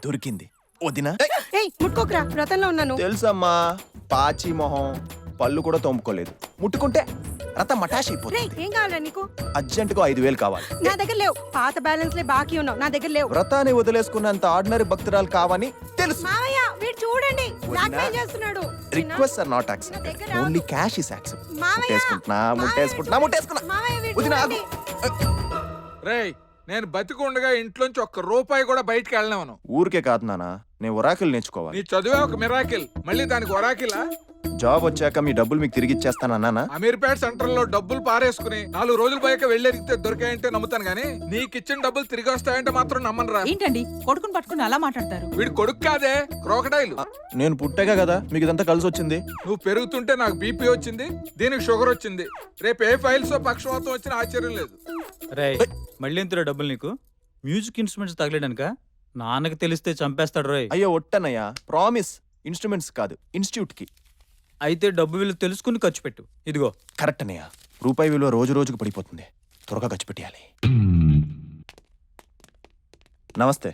దొరికింది వదినా. ఏయ్ ముట్టుకోకరా, వ్రతంలో ఉన్నాను. తెలుసమ్మా, పాచి మొహం, పళ్ళు కూడా తోముకోలేదు. ముట్టుకుంటే రథం మటాష్ అయిపోతుంది. రేయ్ ఏం కావాలా నీకు? అర్జెంటుగా 5,000 కావాలి. నా దగ్గర లేవు. పాత బ్యాలెన్స్ లే బాకీ ఉన్నావు, నా దగ్గర లేవు. వ్రతాన్ని వదిలేసుకున్నంత ఆర్డినరీ భక్తురాలు కావని తెలుసు. మావయ్య వీడు చూడండి, బ్లాక్మెయిల్ చేస్తున్నాడు. Request are not accept, only cash is accept. మావయ్య, ముట్టేసుకుంటున్నా. మావయ్య వీడు వదినా, చూడండి. రేయ్, నేను బతికుండగా ఇంట్లోంచి ఒక్క రూపాయి కూడా బయటికి వెళ్ళనివ్వను. ఊరికే కాదు నాన్న, నేను ఒరాకిల్ నేర్చుకోవాలి. నీ చదువే ఒక మిరాకిల్, మళ్ళీ దానికి ఒరాకిలా? జాబ్ వచ్చాక మీ డబ్బులు మీకు తిరిగి ఇచ్చేస్తానన్నానా? అమీర్పేట సెంటర్ లో డబ్బులు పారేసుకుని 4 రోజులు పోయాక వెళ్ళేరిగితే దొరికాయంటే నమ్ముతాను గానీ నీకు ఇచ్చిన డబ్బులు తిరిగి వస్తాయంటే మాత్రం నమ్మనురా. ఏంటండి కొడుకుని పట్టుకుని అలా మాట్లాడతారు? వీడు కొడుకు కాదే, క్రోకడైల్. నేను పుట్టాగా కదా మీకు ఇదంతా కలిసి వచ్చింది. నువ్వు పెరుగుతుంటే నాకు బీపీ వచ్చింది, దీనికి షుగర్ వచ్చింది. రేపు ఏ ఫైల్స్ పక్షవాతం వచ్చిన ఆశ్చర్యం లేదు. రే మళ్ళీ ఎంతరా డబ్బులు నీకు? మ్యూజిక్ ఇన్స్ట్రుమెంట్స్ తగలేడనుక? నాన్నకి తెలిస్తే చంపేస్తాడు రోయ్. అయ్యో ఒట్టనయ్యా, ప్రామిస్. ఇన్స్ట్రుమెంట్స్ కాదు, ఇన్స్టిట్యూట్ కి. అయితే డబ్బు విలువ తెలుసుకుని ఖర్చు పెట్టు. ఇదిగో. కరెక్ట్ అన్నయ్య, రూపాయి విలువ రోజు రోజుకు పడిపోతుంది. త్వరగా ఖర్చు పెట్టేయాలి. నమస్తే.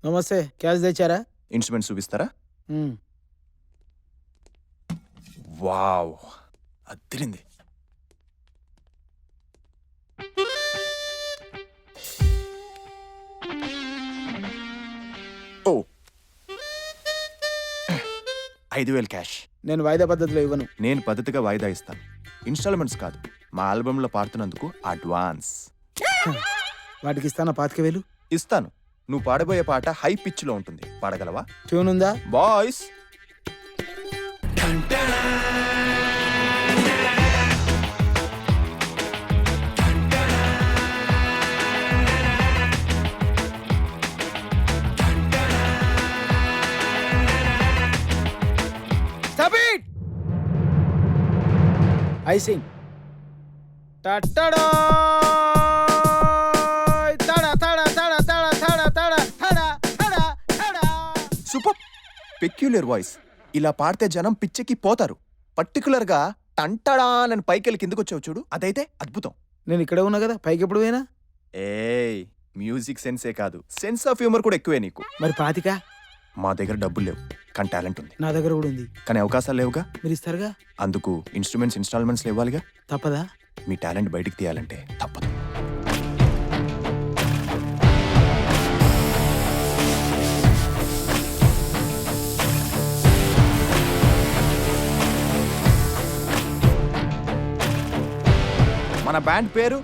నమస్తే, క్యాష్ తెచ్చారా? ఇన్స్ట్రుమెంట్స్ చూపిస్తారా? వావ్, అదిరింది. ఓ 5,000 క్యాష్. నేను వాయిదా పద్ధతిలో ఇవ్వను. నేను పద్ధతిగా వాయిదా ఇస్తాను. ఇన్స్టాల్మెంట్స్ కాదు, మా ఆల్బంలో పాడుతున్నందుకు అడ్వాన్స్. వాటికి ఇస్తానా 25,000? ఇస్తాను. నువ్వు పాడబోయే పాట హై పిచ్ లో ఉంటుంది, పాడగలవా? ట్యూన్ ఉందా? Boys. Stop it! I sing. Ta-ta-da! Ta-da, ta-da, ta-da, ta-da, ta-da, ta-da, ta-da, ta-da, ta-da. Super peculiar voice. ఇలా పాడితే జనం పిచ్చెకి పోతారు. పర్టికులర్ గా టంటడా అని పైకెళ్ళి కిందకు వచ్చావు చూడు, అదైతే అద్భుతం. నేను ఇక్కడే ఉన్నా కదా, పైకి ఎప్పుడు పోయినా? ఏయ్, మ్యూజిక్ సెన్సే కాదు, సెన్స్ ఆఫ్ హ్యూమర్ కూడా ఎక్కువే నీకు. మరి పాతిక? మా దగ్గర డబ్బులు లేవు, కానీ టాలెంట్ ఉంది. నా దగ్గర కూడా ఉంది, కానీ అవకాశాలు లేవుగా. మీరు ఇస్తారుగా. అందుకు ఇన్స్ట్రుమెంట్స్ ఇన్స్టాల్మెంట్స్ ఇవ్వాలిగా. తప్పదా? మీ టాలెంట్ బయటికి తీయాలంటే తప్పదు. మన బ్యాండ్ పేరు